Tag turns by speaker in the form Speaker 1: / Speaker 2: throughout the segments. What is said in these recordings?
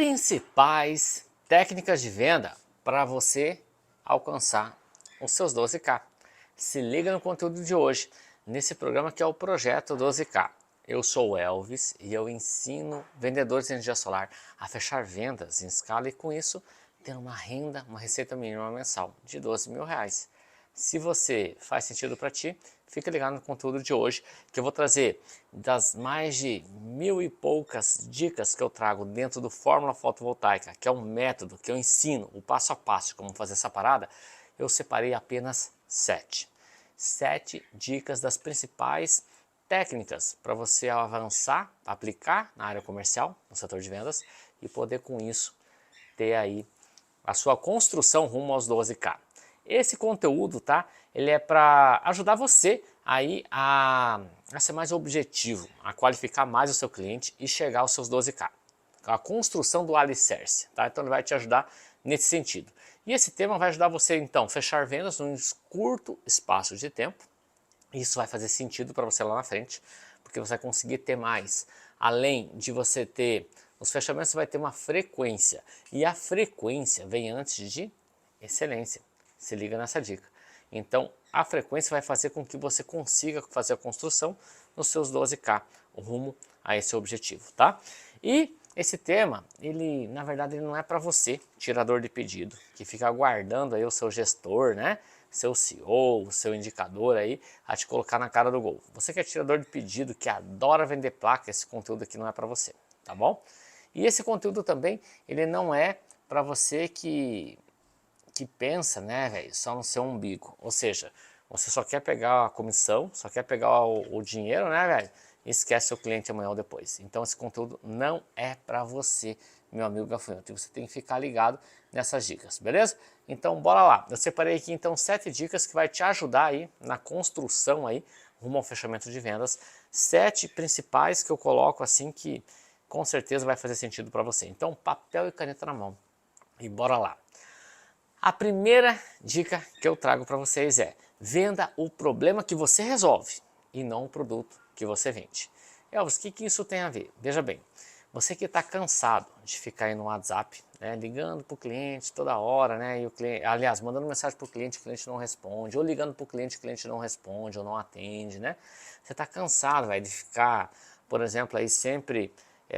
Speaker 1: principais técnicas de venda para você alcançar os seus 12K. Se liga no conteúdo de hoje, nesse programa que é o Projeto 12K. Eu sou o Elvis e eu ensino vendedores de energia solar a fechar vendas em escala e com isso ter uma renda, uma receita mínima mensal de 12 mil reais. Se você faz sentido para ti, fica ligado no conteúdo de hoje, que eu vou trazer das mais de 1000 e poucas dicas que eu trago dentro do Fórmula Fotovoltaica, que é um método que eu ensino, o passo a passo, como fazer essa parada. Eu separei apenas 7 dicas das principais técnicas para você avançar, aplicar na área comercial, no setor de vendas, e poder com isso ter aí a sua construção rumo aos 12K. Esse conteúdo, tá? Ele é para ajudar você aí a ser mais objetivo, a qualificar mais o seu cliente e chegar aos seus 12K. A construção do alicerce, tá? Então ele vai te ajudar nesse sentido. E esse tema vai ajudar você então a fechar vendas num curto espaço de tempo. Isso vai fazer sentido para você lá na frente, porque você vai conseguir ter mais. Além de você ter os fechamentos, você vai ter uma frequência. E a frequência vem antes de excelência. Se liga nessa dica. Então, a frequência vai fazer com que você consiga fazer a construção nos seus 12K, rumo a esse objetivo, tá? E esse tema, ele na verdade ele não é para você, tirador de pedido, que fica aguardando aí o seu gestor, né? Seu CEO, seu indicador aí, a te colocar na cara do gol. Você que é tirador de pedido, que adora vender placa, esse conteúdo aqui não é para você, tá bom? E esse conteúdo também, ele não é para você que pensa, né, velho, só no seu umbigo. Ou seja, você só quer pegar a comissão, só quer pegar o dinheiro, né, velho, e esquece seu cliente amanhã ou depois. Então esse conteúdo não é para você, meu amigo gafanhoto. E você tem que ficar ligado nessas dicas, beleza? Então bora lá. Eu separei aqui então 7 dicas que vai te ajudar aí na construção aí rumo ao fechamento de vendas. 7 principais que eu coloco assim que com certeza vai fazer sentido para você. Então papel e caneta na mão e bora lá. A primeira dica que eu trago para vocês é: venda o problema que você resolve e não o produto que você vende. Elvis, o que isso tem a ver? Veja bem, você que está cansado de ficar aí no WhatsApp, né, ligando para o cliente toda hora, né, e o cliente, aliás, mandando mensagem para o cliente não responde, ou ligando para o cliente não responde, ou não atende, né? Você está cansado, vai, de ficar, por exemplo, aí sempre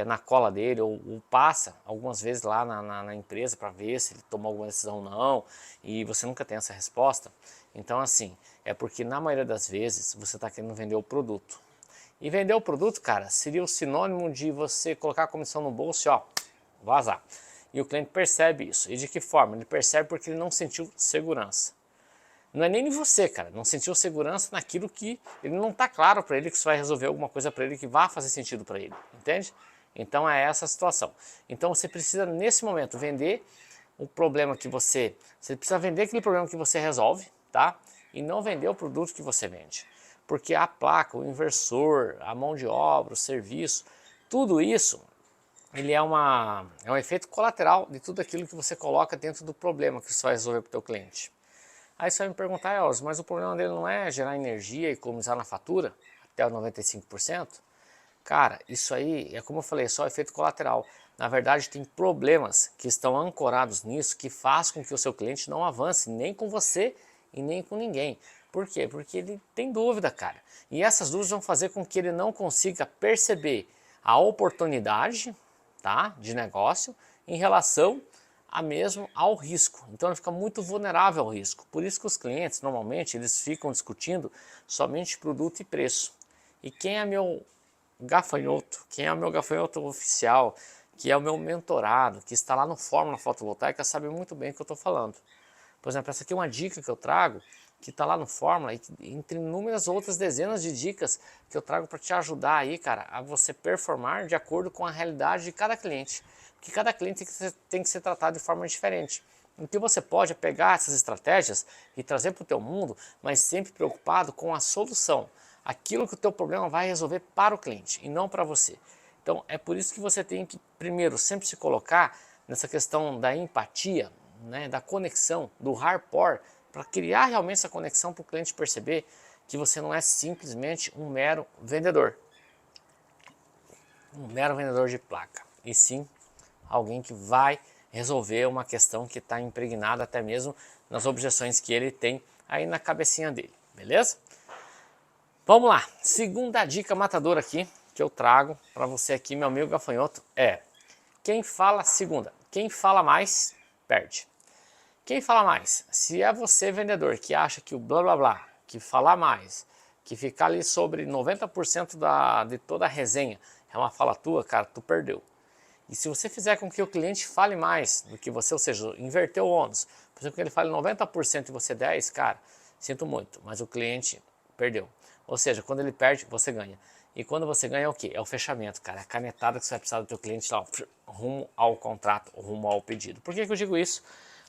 Speaker 1: na cola dele, ou passa algumas vezes lá na empresa para ver se ele tomou alguma decisão ou não, e você nunca tem essa resposta. Então assim, é porque na maioria das vezes você está querendo vender o produto. E vender o produto, cara, seria o sinônimo de você colocar a comissão no bolso e ó, vazar. E o cliente percebe isso. E de que forma? Ele percebe porque ele não sentiu segurança. Não é nem em você, cara, não sentiu segurança naquilo que ele não está claro para ele que isso vai resolver alguma coisa para ele que vai fazer sentido para ele, entende? Então é essa a situação. Então você precisa nesse momento vender o problema que você precisa vender aquele problema que você resolve, tá? E não vender o produto que você vende. Porque a placa, o inversor, a mão de obra, o serviço, tudo isso, ele é um efeito colateral de tudo aquilo que você coloca dentro do problema que você vai resolver para o teu cliente. Aí você vai me perguntar, Elcio, mas o problema dele não é gerar energia e economizar na fatura até os 95%? Cara, isso aí é como eu falei, é só efeito colateral. Na verdade, tem problemas que estão ancorados nisso que faz com que o seu cliente não avance nem com você e nem com ninguém. Por quê? Porque ele tem dúvida, cara. E essas dúvidas vão fazer com que ele não consiga perceber a oportunidade, tá, de negócio em relação mesmo ao risco. Então ele fica muito vulnerável ao risco. Por isso que os clientes, normalmente, eles ficam discutindo somente produto e preço. E quem é meu gafanhoto, quem é o meu gafanhoto oficial, que é o meu mentorado, que está lá no Fórmula Fotovoltaica, sabe muito bem o que eu estou falando. Por exemplo, essa aqui é uma dica que eu trago, que está lá no Fórmula, entre inúmeras outras dezenas de dicas que eu trago para te ajudar aí, cara, a você performar de acordo com a realidade de cada cliente. Porque cada cliente tem que ser tratado de forma diferente. O que você pode é pegar essas estratégias e trazer para o teu mundo, mas sempre preocupado com a solução. Aquilo que o teu problema vai resolver para o cliente e não para você. Então é por isso que você tem que primeiro sempre se colocar nessa questão da empatia, né, da conexão, do rapport, para criar realmente essa conexão para o cliente perceber que você não é simplesmente um mero vendedor de placa, e sim alguém que vai resolver uma questão que está impregnada até mesmo nas objeções que ele tem aí na cabecinha dele, beleza? Vamos lá, segunda dica matadora aqui que eu trago para você aqui, meu amigo gafanhoto, quem fala mais, perde. Quem fala mais? Se é você, vendedor, que acha que o blá blá blá, que falar mais, que ficar ali sobre 90% de toda a resenha é uma fala tua, cara, tu perdeu. E se você fizer com que o cliente fale mais do que você, ou seja, inverter o ônus, por exemplo, que ele fale 90% e você 10%, cara, sinto muito, mas o cliente perdeu. Ou seja, quando ele perde, você ganha. E quando você ganha é o quê? É o fechamento, cara, é a canetada que você vai precisar do teu cliente lá, rumo ao contrato, rumo ao pedido. Por que eu digo isso?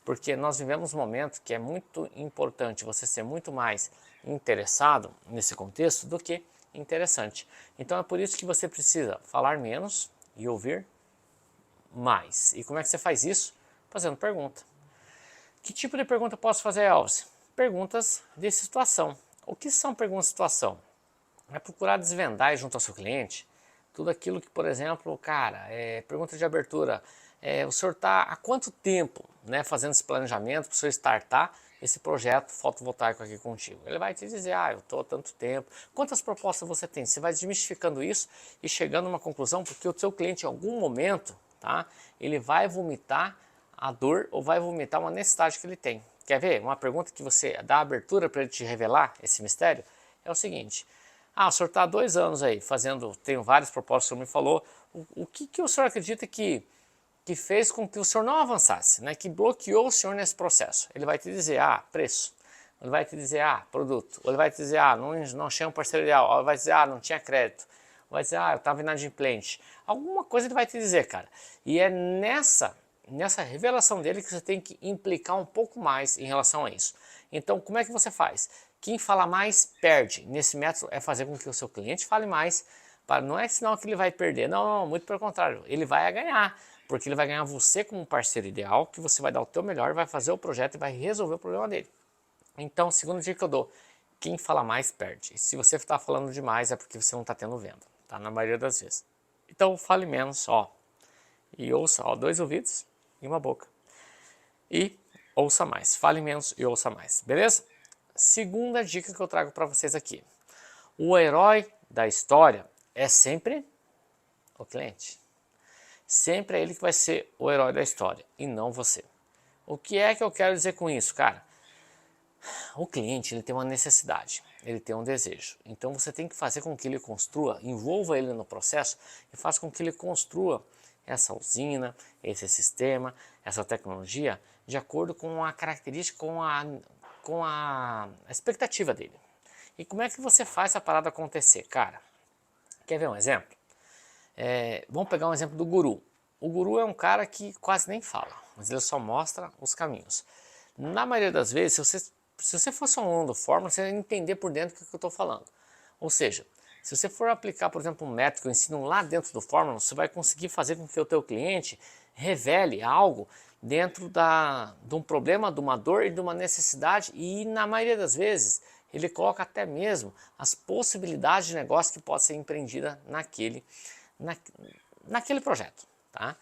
Speaker 1: Porque nós vivemos um momento que é muito importante você ser muito mais interessado nesse contexto do que interessante. Então é por isso que você precisa falar menos e ouvir mais. E como é que você faz isso? Fazendo pergunta. Que tipo de pergunta eu posso fazer, Elvis? Perguntas de situação. O que são perguntas de situação? É procurar desvendar junto ao seu cliente tudo aquilo que, por exemplo, cara, pergunta de abertura, o senhor está há quanto tempo, né, fazendo esse planejamento para o senhor startar esse projeto fotovoltaico aqui contigo? Ele vai te dizer, eu estou há tanto tempo, quantas propostas você tem? Você vai desmistificando isso e chegando a uma conclusão, porque o seu cliente em algum momento, tá, ele vai vomitar a dor ou vai vomitar uma necessidade que ele tem. Quer ver? Uma pergunta que você dá abertura para ele te revelar esse mistério é o seguinte: o senhor está há 2 anos aí fazendo, tenho várias propostas que o senhor me falou, o que o senhor acredita que fez com que o senhor não avançasse, né? Que bloqueou o senhor nesse processo? Ele vai te dizer, preço. Ele vai te dizer, produto. Ou ele vai te dizer, não achei um parceiro ideal. Ou ele vai dizer, não tinha crédito. Ou vai dizer, eu estava inadimplente. Alguma coisa ele vai te dizer, cara. E é nessa revelação dele que você tem que implicar um pouco mais em relação a isso. Então, como é que você faz? Quem fala mais, perde. Nesse método é fazer com que o seu cliente fale mais. Não é sinal que ele vai perder. Não, muito pelo contrário. Ele vai ganhar. Porque ele vai ganhar você como parceiro ideal, que você vai dar o teu melhor, vai fazer o projeto e vai resolver o problema dele. Então, segunda dica que eu dou, quem fala mais perde. E se você está falando demais é porque você não está tendo venda, tá? Na maioria das vezes. Então, fale menos, e ouça, 2 ouvidos e uma boca. E ouça mais, fale menos e ouça mais, beleza? Segunda dica que eu trago para vocês aqui. O herói da história é sempre o cliente. Sempre é ele que vai ser o herói da história e não você. O que é que eu quero dizer com isso, cara? O cliente, ele tem uma necessidade, ele tem um desejo. Então você tem que fazer com que ele construa, envolva ele no processo e faça com que ele construa essa usina, esse sistema, essa tecnologia de acordo com a característica, com a expectativa dele. E como é que você faz essa parada acontecer, cara? Quer ver um exemplo? Vamos pegar um exemplo do guru. O guru é um cara que quase nem fala, mas ele só mostra os caminhos. Na maioria das vezes, se você fosse um aluno do Fórmula, você vai entender por dentro o que eu estou falando. Ou seja, se você for aplicar, por exemplo, um método que eu ensino lá dentro do Fórmula, você vai conseguir fazer com que o teu cliente revele algo dentro de um problema, de uma dor e de uma necessidade, e na maioria das vezes ele coloca até mesmo as possibilidades de negócio que pode ser empreendida naquele projeto, tá?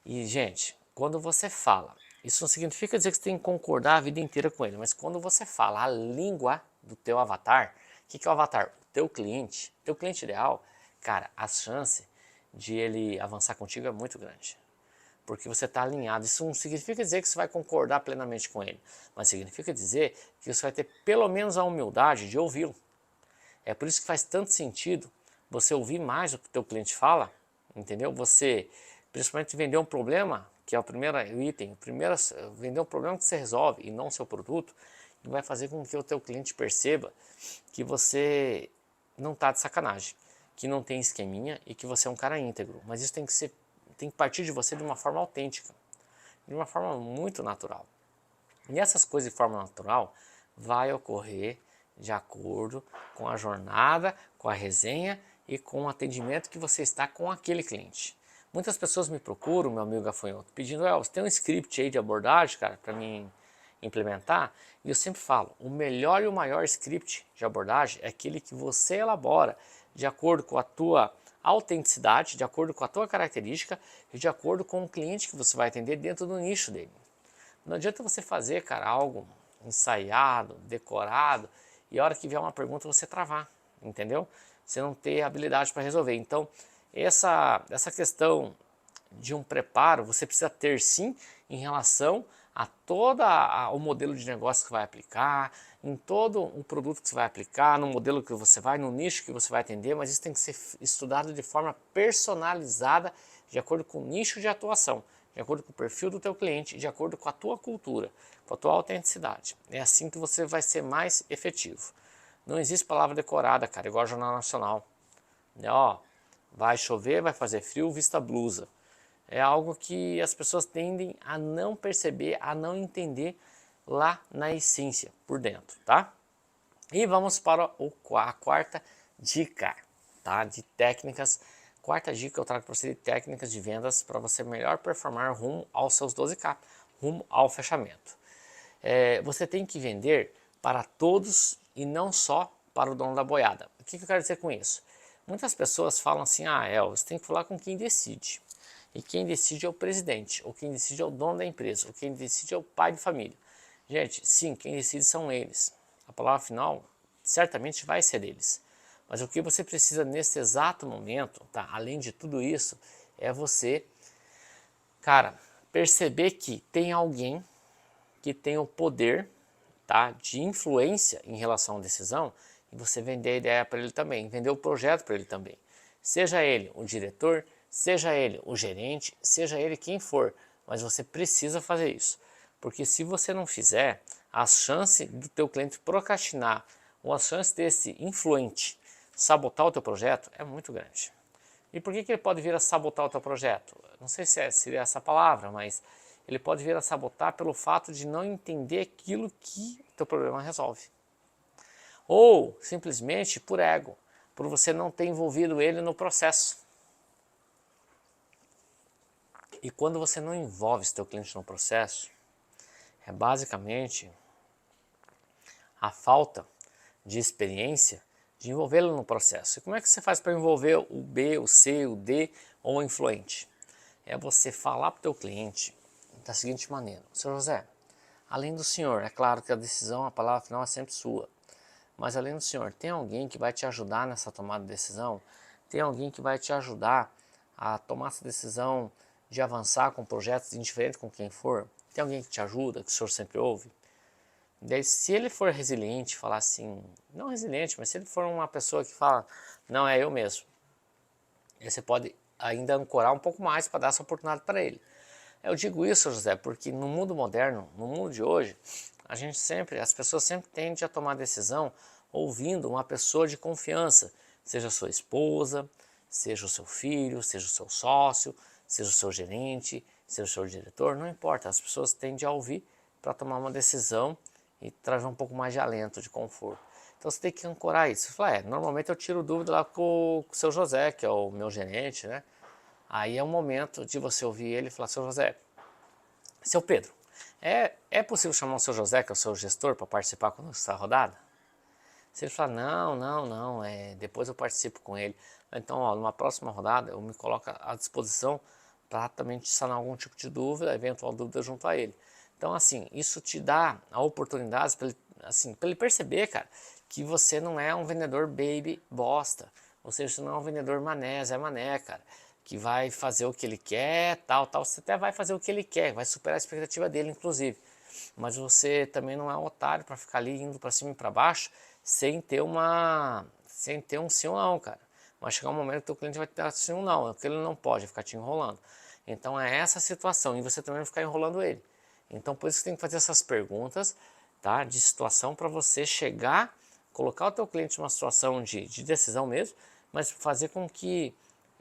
Speaker 1: E, gente, quando você fala, isso não significa dizer que você tem que concordar a vida inteira com ele, mas quando você fala a língua do teu avatar, o que é o avatar? O teu cliente ideal, cara, a chance de ele avançar contigo é muito grande. Porque você está alinhado. Isso não significa dizer que você vai concordar plenamente com ele, mas significa dizer que você vai ter pelo menos a humildade de ouvi-lo. É por isso que faz tanto sentido você ouvir mais o que o teu cliente fala, entendeu? Você, principalmente, vender um problema, que é o primeiro item, vender um problema que você resolve e não o seu produto, que vai fazer com que o teu cliente perceba que você não está de sacanagem, que não tem esqueminha e que você é um cara íntegro. Mas isso tem que partir de você de uma forma autêntica, de uma forma muito natural. E essas coisas de forma natural vai ocorrer de acordo com a jornada, com a resenha e com o atendimento que você está com aquele cliente. Muitas pessoas me procuram, meu amigo gafanhoto, pedindo, você tem um script aí de abordagem, cara, para mim implementar? E eu sempre falo, o melhor e o maior script de abordagem é aquele que você elabora de acordo com a tua autenticidade, de acordo com a tua característica e de acordo com o cliente que você vai atender dentro do nicho dele. Não adianta você fazer, cara, algo ensaiado, decorado, e a hora que vier uma pergunta você travar, entendeu? Você não ter habilidade para resolver. Então, essa questão de um preparo, você precisa ter sim em relação a todo o modelo de negócio que vai aplicar, em todo o produto que você vai aplicar, no modelo que você vai, no nicho que você vai atender, mas isso tem que ser estudado de forma personalizada, de acordo com o nicho de atuação, de acordo com o perfil do teu cliente, de acordo com a tua cultura, com a tua autenticidade. É assim que você vai ser mais efetivo. Não existe palavra decorada, cara, igual ao Jornal Nacional. Ó, vai chover, vai fazer frio, vista blusa. É algo que as pessoas tendem a não perceber, a não entender lá na essência, por dentro, tá? E vamos para a quarta dica, tá? De técnicas. Quarta dica eu trago para você de técnicas de vendas para você melhor performar rumo aos seus 12K, rumo ao fechamento. Você tem que vender para todos e não só para o dono da boiada. O que eu quero dizer com isso? Muitas pessoas falam assim, Elvis, tem que falar com quem decide. E quem decide é o presidente, ou quem decide é o dono da empresa, ou quem decide é o pai de família. Gente, sim, quem decide são eles. A palavra final certamente vai ser deles. Mas o que você precisa nesse exato momento, tá? Além de tudo isso, é você, cara, perceber que tem alguém que tem o poder, tá, de influência em relação à decisão, e você vender a ideia para ele também, vender o projeto para ele também. Seja ele o diretor, seja ele o gerente, seja ele quem for, mas você precisa fazer isso. Porque se você não fizer, a chance do teu cliente procrastinar ou a chance desse influente sabotar o teu projeto é muito grande. E por que ele pode vir a sabotar o teu projeto? Não sei se seria essa palavra, mas ele pode vir a sabotar pelo fato de não entender aquilo que o teu problema resolve. Ou simplesmente por ego, por você não ter envolvido ele no processo. E quando você não envolve seu cliente no processo, é basicamente a falta de experiência de envolvê-lo no processo. E como é que você faz para envolver o B, o C, o D ou o influente? É você falar para o teu cliente da seguinte maneira: Seu José, além do senhor, é claro que a decisão, a palavra final é sempre sua, mas além do senhor, tem alguém que vai te ajudar nessa tomada de decisão? Tem alguém que vai te ajudar a tomar essa decisão de avançar com projetos indiferente com quem for? Tem alguém que te ajuda, que o senhor sempre ouve? Daí, se ele for resiliente, falar assim, não resiliente, mas se ele for uma pessoa que fala, não, é eu mesmo, aí você pode ainda ancorar um pouco mais para dar essa oportunidade para ele. Eu digo isso, José, porque no mundo moderno, no mundo de hoje, as pessoas sempre tendem a tomar decisão ouvindo uma pessoa de confiança, seja a sua esposa, seja o seu filho, seja o seu sócio, seja o seu gerente, seja o seu diretor, não importa, as pessoas tendem a ouvir para tomar uma decisão e trazer um pouco mais de alento, de conforto. Então você tem que ancorar isso. Você fala, normalmente eu tiro dúvida lá com o seu José, que é o meu gerente, né? Aí é o momento de você ouvir ele e falar, seu José, seu Pedro, é possível chamar o seu José, que é o seu gestor, para participar quando está rodada? Se ele falar, não, depois eu participo com ele. Então, numa próxima rodada, eu me coloco à disposição para também te sanar algum tipo de dúvida, eventual dúvida junto a ele. Então, assim, isso te dá a oportunidade para ele, assim, para ele perceber, cara, que você não é um vendedor baby bosta. Ou seja, você não é um vendedor mané, Zé Mané, cara, que vai fazer o que ele quer, tal. Você até vai fazer o que ele quer, vai superar a expectativa dele, inclusive. Mas você também não é um otário para ficar ali indo para cima e para baixo sem ter um sim ou não, cara. Vai chegar um momento que o cliente vai ter sim ou não, porque ele não pode ficar te enrolando. Então é essa a situação, e você também vai ficar enrolando ele. Então por isso que você tem que fazer essas perguntas, tá, de situação, para você chegar, colocar o teu cliente numa situação de decisão mesmo, mas fazer com que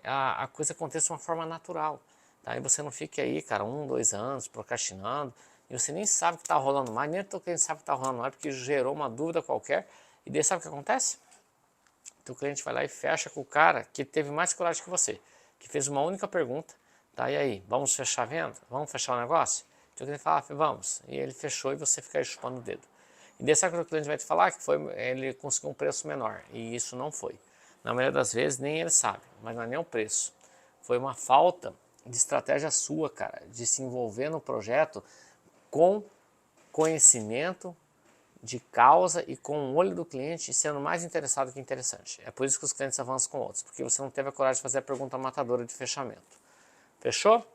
Speaker 1: a coisa aconteça de uma forma natural. Tá? E você não fique aí, cara, 1, 2 anos procrastinando, e você nem sabe que está rolando mais, nem o teu cliente sabe que está rolando mais, porque gerou uma dúvida qualquer, e daí sabe o que acontece? O teu cliente vai lá e fecha com o cara que teve mais coragem que você, que fez uma única pergunta, tá? E aí, vamos fechar a venda? Vamos fechar o negócio? O teu cliente fala, vamos, e ele fechou e você fica aí chupando o dedo. E daí sabe o que o cliente vai te falar? Que ele conseguiu um preço menor, e isso não foi. Na maioria das vezes nem ele sabe, mas não é nem o preço. Foi uma falta de estratégia sua, cara, de se envolver no projeto com conhecimento de causa e com o olho do cliente sendo mais interessado que interessante. É por isso que os clientes avançam com outros, porque você não teve a coragem de fazer a pergunta matadora de fechamento. Fechou?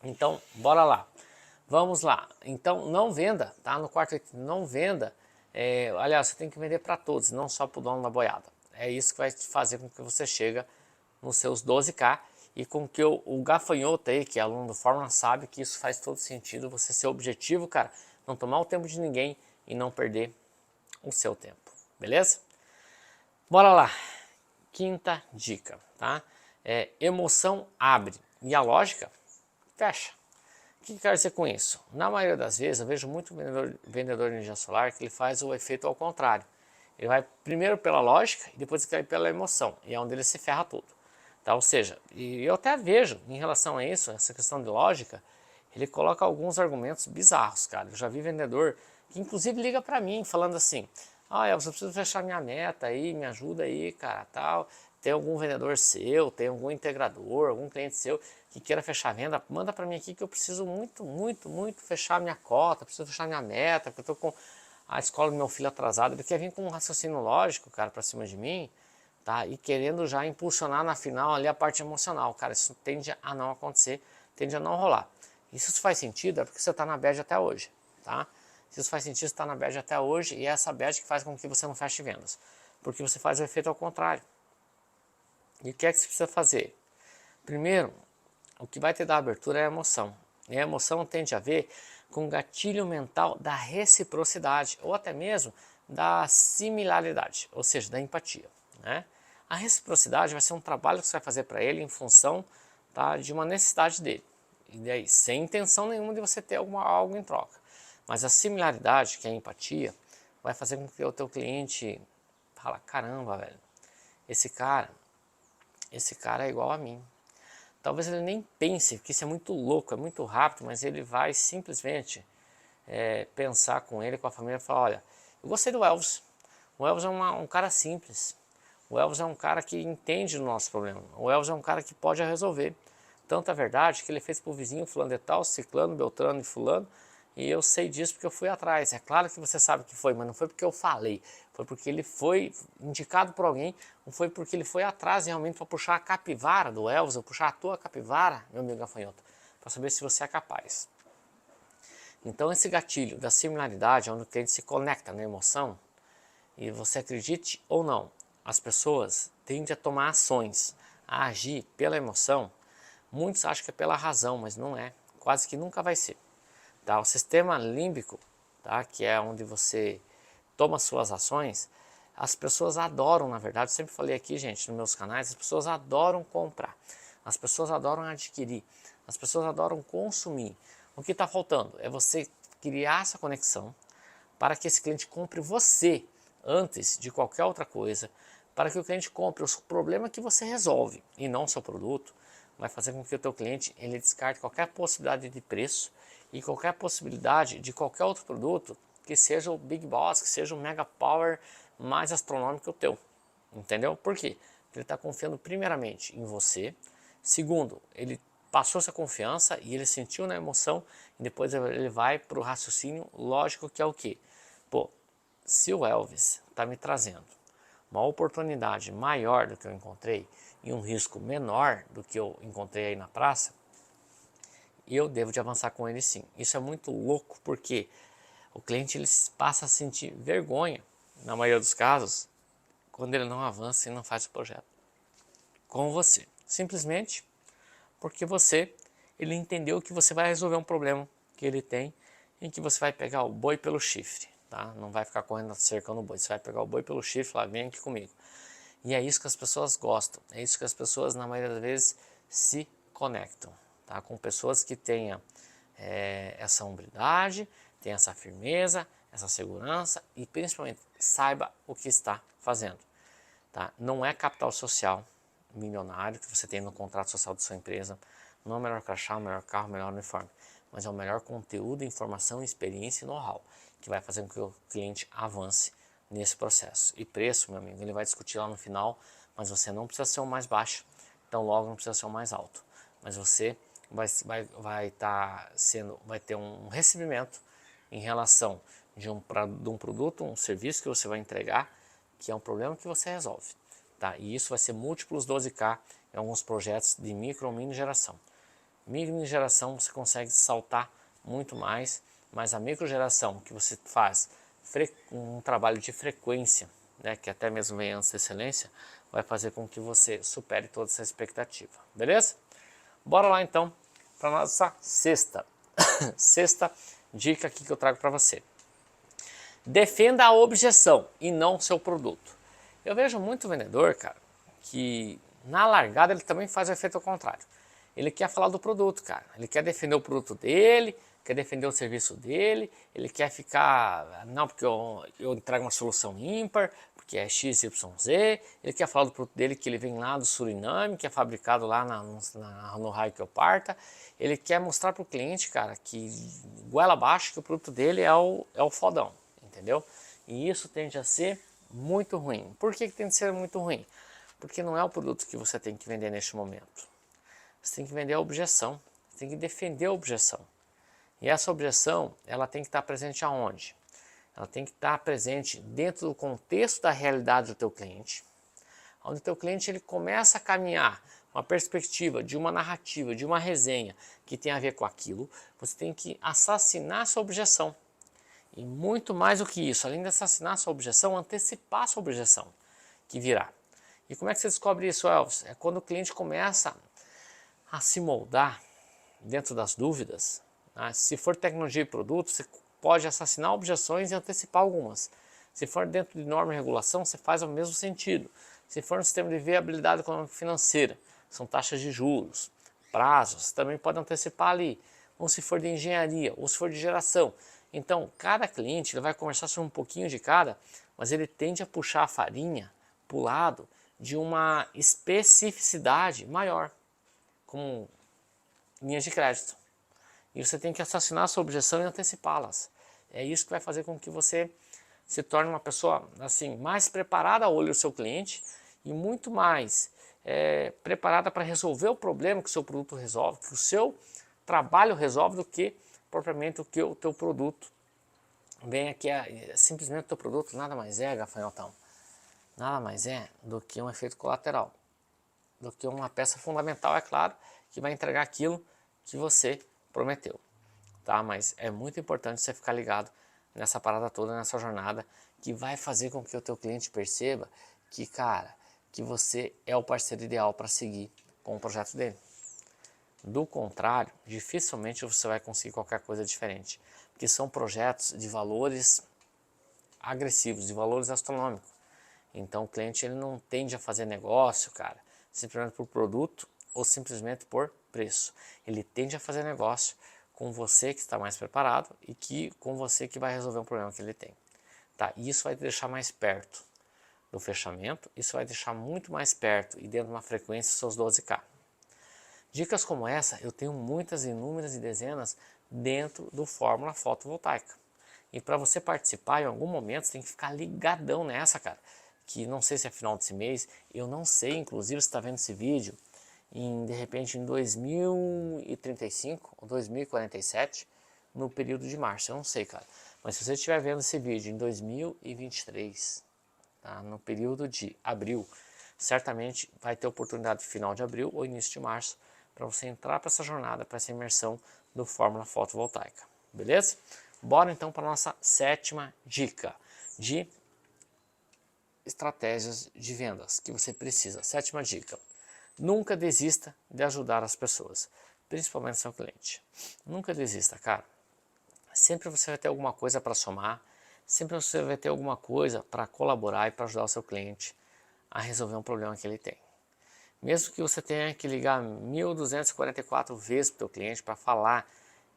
Speaker 1: Então, bora lá. Vamos lá. Então, não venda, tá? No quarto item, não venda. Aliás, você tem que vender para todos, não só para o dono da boiada. É isso que vai fazer com que você chegue nos seus 12K e com que o gafanhoto aí, que é aluno do Fórmula, sabe que isso faz todo sentido. Você ser objetivo, cara, não tomar o tempo de ninguém e não perder o seu tempo. Beleza? Bora lá. Quinta dica, tá? Emoção abre e a lógica fecha. O que eu quero dizer com isso? Na maioria das vezes eu vejo muito vendedor de energia solar que ele faz o efeito ao contrário. Ele vai primeiro pela lógica e depois vai pela emoção, e é onde ele se ferra tudo. Tá? Ou seja, e eu até vejo em relação a isso, essa questão de lógica, ele coloca alguns argumentos bizarros, cara. Eu já vi vendedor que inclusive liga para mim falando assim: ah, eu preciso fechar minha meta aí, me ajuda aí, cara, tal. Tem algum vendedor seu, tem algum integrador, algum cliente seu que queira fechar a venda, manda para mim aqui que eu preciso muito fechar minha cota, preciso fechar minha meta, porque eu tô com a escola do meu filho atrasada. Ele quer vir com um raciocínio lógico, cara, para cima de mim, tá? E querendo já impulsionar na final ali a parte emocional, cara. Isso tende a não acontecer, tende a não rolar. E se isso faz sentido, é porque você está na bad até hoje, tá? Se isso faz sentido, você está na bad até hoje, e é essa bad que faz com que você não feche vendas. Porque você faz o efeito ao contrário. E o que é que você precisa fazer? Primeiro, o que vai te dar abertura é a emoção. E a emoção tende a ver com o gatilho mental da reciprocidade, ou até mesmo da similaridade, ou seja, da empatia, né? A reciprocidade vai ser um trabalho que você vai fazer para ele em função, tá, de uma necessidade dele. E daí, sem intenção nenhuma de você ter algo em troca. Mas a similaridade, que é a empatia, vai fazer com que o teu cliente fala: caramba, velho, esse cara é igual a mim. Talvez ele nem pense, porque isso é muito louco, é muito rápido, mas ele vai simplesmente pensar com ele, com a família, e falar: olha, eu gostei do Elvis. O Elvis é um cara simples. O Elvis é um cara que entende o nosso problema. O Elvis é um cara que pode resolver. Tanto é verdade que ele fez para o vizinho fulano de tal, ciclano, beltrano e fulano, e eu sei disso porque eu fui atrás. É claro que você sabe que foi, mas não foi porque eu falei. Foi porque ele foi indicado por alguém, não foi porque ele foi atrás realmente para puxar a capivara do Elvis, ou puxar a tua capivara, meu amigo gafanhoto, para saber se você é capaz. Então esse gatilho da similaridade, onde o cliente se conecta na emoção, e você acredite ou não, as pessoas tendem a tomar ações, a agir pela emoção. Muitos acham que é pela razão, mas não é, quase que nunca vai ser. Tá? O sistema límbico, tá? Que é onde você toma suas ações, as pessoas adoram, na verdade, eu sempre falei aqui, gente, nos meus canais, as pessoas adoram comprar, as pessoas adoram adquirir, as pessoas adoram consumir. O que está faltando é você criar essa conexão para que esse cliente compre você antes de qualquer outra coisa, para que o cliente compre o problema que você resolve e não o seu produto. Vai fazer com que o teu cliente ele descarte qualquer possibilidade de preço e qualquer possibilidade de qualquer outro produto que seja o Big Boss, que seja o Mega Power mais astronômico que o teu. Entendeu? Por quê? Porque ele está confiando primeiramente em você. Segundo, ele passou essa confiança e ele sentiu na emoção, e depois ele vai para o raciocínio lógico, que é o quê? Pô, se o Elvis está me trazendo uma oportunidade maior do que eu encontrei e um risco menor do que eu encontrei aí na praça, eu devo de avançar com ele sim. Isso é muito louco, porque o cliente ele passa a sentir vergonha, na maioria dos casos, quando ele não avança e não faz o projeto com você. Simplesmente porque ele entendeu que você vai resolver um problema que ele tem, em que você vai pegar o boi pelo chifre, tá? Não vai ficar correndo cercando o boi, você vai pegar o boi pelo chifre, lá, vem aqui comigo. E é isso que as pessoas gostam, é isso que as pessoas, na maioria das vezes, se conectam, tá? Com pessoas que tenham essa hombridade, tenham essa firmeza, essa segurança e principalmente saiba o que está fazendo, tá? Não é capital social milionário que você tem no contrato social da sua empresa, não é o melhor crachá, o melhor carro, o melhor uniforme, mas é o melhor conteúdo, informação, experiência e know-how que vai fazer com que o cliente avance nesse processo. E preço, meu amigo, ele vai discutir lá no final mas você não precisa ser o mais baixo, então logo não precisa ser o mais alto. Mas você vai ter um recebimento em relação de um produto, um serviço que você vai entregar, que é um problema que você resolve. Tá? E isso vai ser múltiplos 12K em alguns projetos de micro ou mini geração. Mini geração você consegue saltar muito mais, mas a micro geração que você faz um trabalho de frequência, né, que até mesmo vem antes da excelência, vai fazer com que você supere toda essa expectativa, beleza? Bora lá então para nossa sexta dica aqui que eu trago para você. Defenda a objeção e não o seu produto. Eu vejo muito vendedor, cara, que na largada ele também faz o efeito ao contrário. Ele quer falar do produto, cara. Ele quer defender o produto dele, quer defender o serviço dele, ele quer ficar, não, porque eu entrego uma solução ímpar, porque é XYZ, ele quer falar do produto dele que ele vem lá do Suriname, que é fabricado lá no raio que eu parta. Ele quer mostrar para o cliente, cara, que goela abaixo que o produto dele é o fodão, entendeu? E isso tende a ser muito ruim. Por que tem que ser muito ruim? Porque não é o produto que você tem que vender neste momento. Você tem que vender a objeção, você tem que defender a objeção. E essa objeção, ela tem que estar presente aonde? Ela tem que estar presente dentro do contexto da realidade do teu cliente, onde o teu cliente ele começa a caminhar uma perspectiva de uma narrativa, de uma resenha que tem a ver com aquilo. Você tem que assassinar a sua objeção. E muito mais do que isso, além de assassinar a sua objeção, antecipar a sua objeção que virá. E como é que você descobre isso, Elvis? É quando o cliente começa a se moldar dentro das dúvidas. Né? Se for tecnologia e produto, você pode assassinar objeções e antecipar algumas. Se for dentro de norma e regulação, você faz ao mesmo sentido. Se for no sistema de viabilidade econômica financeira, são taxas de juros, prazos, você também pode antecipar ali. Ou se for de engenharia, ou se for de geração. Então, cada cliente ele vai conversar sobre um pouquinho de cada, mas ele tende a puxar a farinha para o lado de uma especificidade maior, como linhas de crédito. E você tem que assassinar a sua objeção e antecipá-las. É isso que vai fazer com que você se torne uma pessoa assim mais preparada a olho do seu cliente e muito mais preparada para resolver o problema que o seu produto resolve, que o seu trabalho resolve, do que propriamente o que o teu produto vem aqui. Simplesmente o teu produto nada mais é, gafanhotão, nada mais é do que um efeito colateral, do que uma peça fundamental, é claro, que vai entregar aquilo que você prometeu, tá? Mas é muito importante você ficar ligado nessa parada toda, nessa jornada, que vai fazer com que o teu cliente perceba que, cara, que você é o parceiro ideal para seguir com o projeto dele. Do contrário, dificilmente você vai conseguir qualquer coisa diferente, porque são projetos de valores agressivos, de valores astronômicos. Então o cliente ele não tende a fazer negócio, cara, simplesmente por produto ou simplesmente por preço. Ele tende a fazer negócio com você que está mais preparado e com você que vai resolver um problema que ele tem. Tá? E isso vai te deixar mais perto do fechamento, isso vai deixar muito mais perto e dentro de uma frequência seus 12K. Dicas como essa eu tenho muitas, inúmeras e dezenas dentro do Fórmula Fotovoltaica. E para você participar em algum momento você tem que ficar ligadão nessa, cara. Que não sei se é final desse mês, eu não sei, inclusive se está vendo esse vídeo de repente em 2035 ou 2047, no período de março, eu não sei, cara. Mas se você estiver vendo esse vídeo em 2023, tá, no período de abril, certamente vai ter oportunidade no final de abril ou início de março para você entrar para essa jornada, para essa imersão do Fórmula Fotovoltaica, beleza? Bora então para a nossa sétima dica de estratégias de vendas que você precisa. Sétima dica: nunca desista de ajudar as pessoas, principalmente seu cliente. Nunca desista, cara. Sempre você vai ter alguma coisa para somar, sempre você vai ter alguma coisa para colaborar e para ajudar o seu cliente a resolver um problema que ele tem. Mesmo que você tenha que ligar 1244 vezes para o teu cliente para falar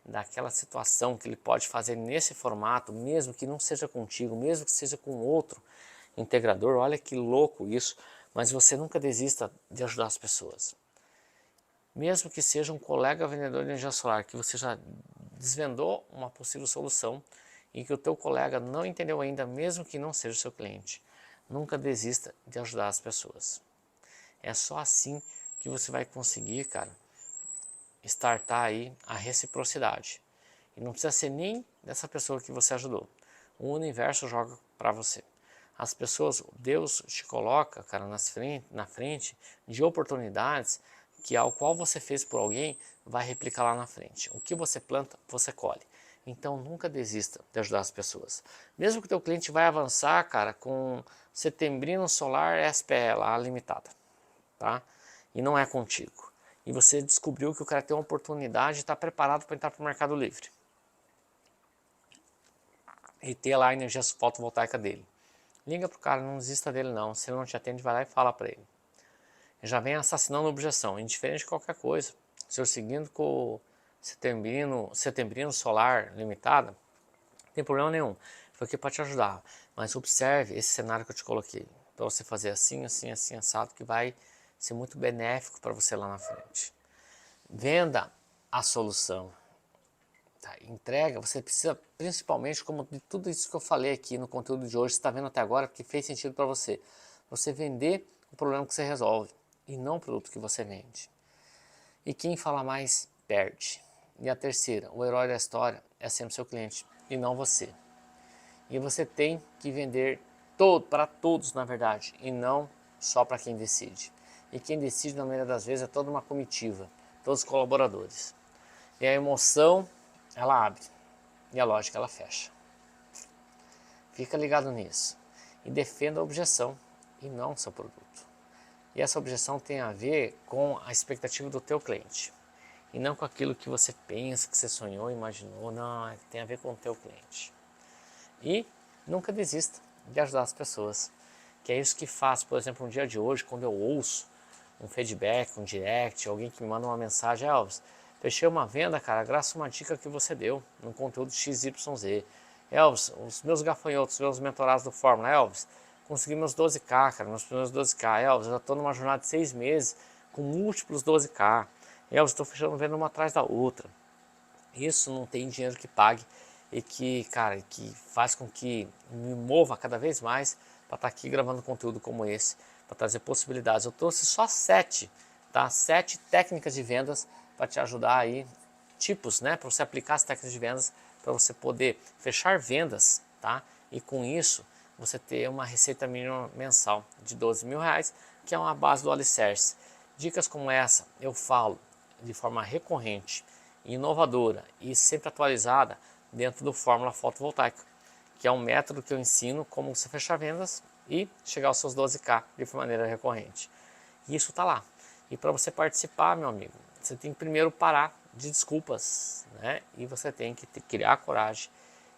Speaker 1: daquela situação que ele pode fazer nesse formato, mesmo que não seja contigo, mesmo que seja com outro integrador, olha que louco isso, mas você nunca desista de ajudar as pessoas. Mesmo que seja um colega vendedor de energia solar, que você já desvendou uma possível solução e que o teu colega não entendeu ainda, mesmo que não seja o seu cliente, nunca desista de ajudar as pessoas. É só assim que você vai conseguir, cara, startar aí a reciprocidade. E não precisa ser nem dessa pessoa que você ajudou. O universo joga para você. As pessoas, Deus te coloca, cara, na frente de oportunidades que ao qual você fez por alguém vai replicar lá na frente. O que você planta, você colhe. Então nunca desista de ajudar as pessoas. Mesmo que o teu cliente vai avançar, cara, com Setembrino Solar SPE lá limitada, tá? E não é contigo. E você descobriu que o cara tem uma oportunidade e está preparado para entrar para o Mercado Livre. E ter lá a energia fotovoltaica dele. Liga pro cara, não desista dele não. Se ele não te atende, vai lá e fala para ele. Já vem assassinando a objeção, indiferente de qualquer coisa. Se eu seguindo com o Setembrino Solar Limitada, não tem problema nenhum. Foi aqui para te ajudar. Mas observe esse cenário que eu te coloquei. Para você fazer assim, assim, assim, assado, que vai ser muito benéfico para você lá na frente. Venda a solução. Tá, entrega, você precisa principalmente, como de tudo isso que eu falei aqui no conteúdo de hoje, você está vendo até agora, porque fez sentido para você. Você vender o problema que você resolve e não o produto que você vende. E quem fala mais, perde. E a terceira, o herói da história é sempre seu cliente e não você. E você tem que vender para todos, na verdade, e não só para quem decide. E quem decide, na maioria das vezes, é toda uma comitiva, todos os colaboradores. E a emoção, ela abre, e a lógica, ela fecha. Fica ligado nisso. E defenda a objeção, e não o seu produto. E essa objeção tem a ver com a expectativa do teu cliente. E não com aquilo que você pensa, que você sonhou, imaginou. Não, tem a ver com o teu cliente. E nunca desista de ajudar as pessoas. Que é isso que faz, por exemplo, no dia de hoje, quando eu ouço um feedback, um direct, alguém que me manda uma mensagem, Elvis, fechei uma venda, cara, graças a uma dica que você deu no conteúdo XYZ. Elvis, os meus gafanhotos, meus mentorados do Fórmula, Elvis, consegui meus 12K, cara, meus primeiros 12K. Elvis, eu já estou numa jornada de 6 meses com múltiplos 12K. Elvis, estou fechando venda uma atrás da outra. Isso não tem dinheiro que pague e que, cara, que faz com que me mova cada vez mais para estar aqui gravando conteúdo como esse, para trazer possibilidades. Eu trouxe só 7, tá? 7 técnicas de vendas para te ajudar aí, tipos, né? Para você aplicar as técnicas de vendas, para você poder fechar vendas, tá? E com isso, você ter uma receita mínima mensal de R$12.000, que é uma base do alicerce. Dicas como essa eu falo de forma recorrente, inovadora e sempre atualizada dentro do Fórmula Fotovoltaica, que é um método que eu ensino como você fechar vendas e chegar aos seus 12K de maneira recorrente. E isso está lá. E para você participar, meu amigo, você tem que primeiro parar de desculpas, né? E você tem que criar coragem,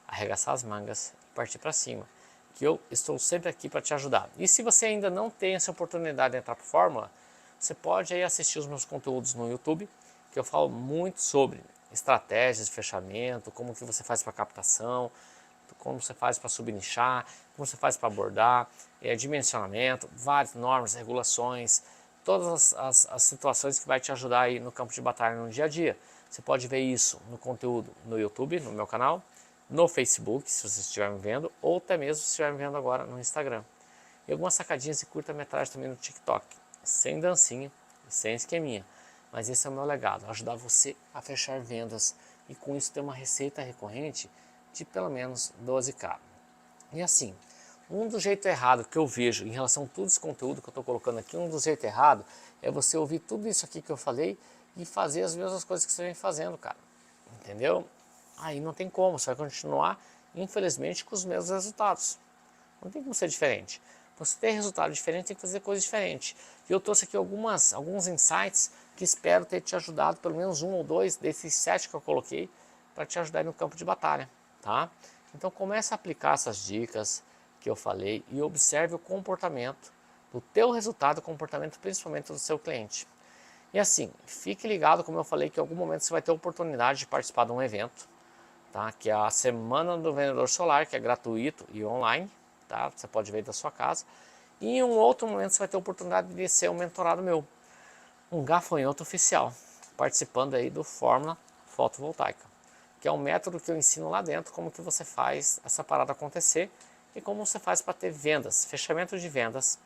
Speaker 1: arregaçar as mangas e partir para cima. Que eu estou sempre aqui para te ajudar. E se você ainda não tem essa oportunidade de entrar para a Fórmula, você pode aí assistir os meus conteúdos no YouTube, que eu falo muito sobre estratégias de fechamento, como que você faz para captação, como você faz para subnichar, como você faz para abordar, dimensionamento, várias normas, regulações, todas as situações que vai te ajudar aí no campo de batalha no dia a dia. Você pode ver isso no conteúdo no YouTube, no meu canal, no Facebook, se você estiver me vendo, ou até mesmo se estiver me vendo agora no Instagram. E algumas sacadinhas de curta-metragem também no TikTok, sem dancinha e sem esqueminha. Mas esse é o meu legado, ajudar você a fechar vendas e com isso ter uma receita recorrente de pelo menos 12K. E assim, um do jeito errado que eu vejo em relação a todo esse conteúdo que eu estou colocando aqui, um do jeito errado é você ouvir tudo isso aqui que eu falei e fazer as mesmas coisas que você vem fazendo, cara. Entendeu? Aí não tem como, você vai continuar, infelizmente, com os mesmos resultados. Não tem como ser diferente. Você ter resultado diferente, tem que fazer coisas diferentes. E eu trouxe aqui alguns insights que espero ter te ajudado, pelo menos um ou dois desses 7 que eu coloquei, para te ajudar no campo de batalha, tá? Então comece a aplicar essas dicas que eu falei e observe o comportamento do teu resultado, o comportamento principalmente do seu cliente. E assim, fique ligado, como eu falei, que em algum momento você vai ter a oportunidade de participar de um evento, tá? Que é a Semana do Vendedor Solar, que é gratuito e online, tá? Você pode ver da sua casa. E em um outro momento você vai ter a oportunidade de ser um mentorado meu, um gafanhoto oficial, participando aí do Fórmula Fotovoltaica, que é um método que eu ensino lá dentro, como que você faz essa parada acontecer e como você faz para ter vendas, fechamento de vendas,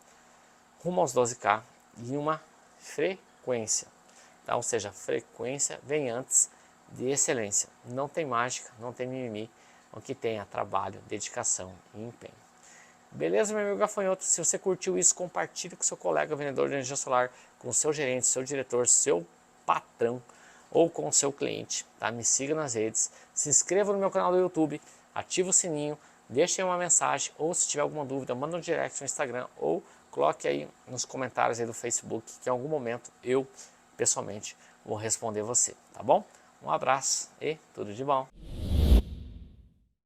Speaker 1: rumo aos 12K e uma frequência. Tá? Ou seja, frequência vem antes de excelência. Não tem mágica, não tem mimimi, o que tem é trabalho, dedicação e empenho. Beleza, meu amigo gafanhoto? Se você curtiu isso, compartilhe com seu colega vendedor de energia solar, com seu gerente, seu diretor, seu patrão ou com seu cliente. Tá? Me siga nas redes, se inscreva no meu canal do YouTube, ative o sininho, deixe aí uma mensagem ou se tiver alguma dúvida, manda um direct no Instagram ou coloque aí nos comentários aí do Facebook que em algum momento eu, pessoalmente, vou responder você, tá bom? Um abraço e tudo de bom!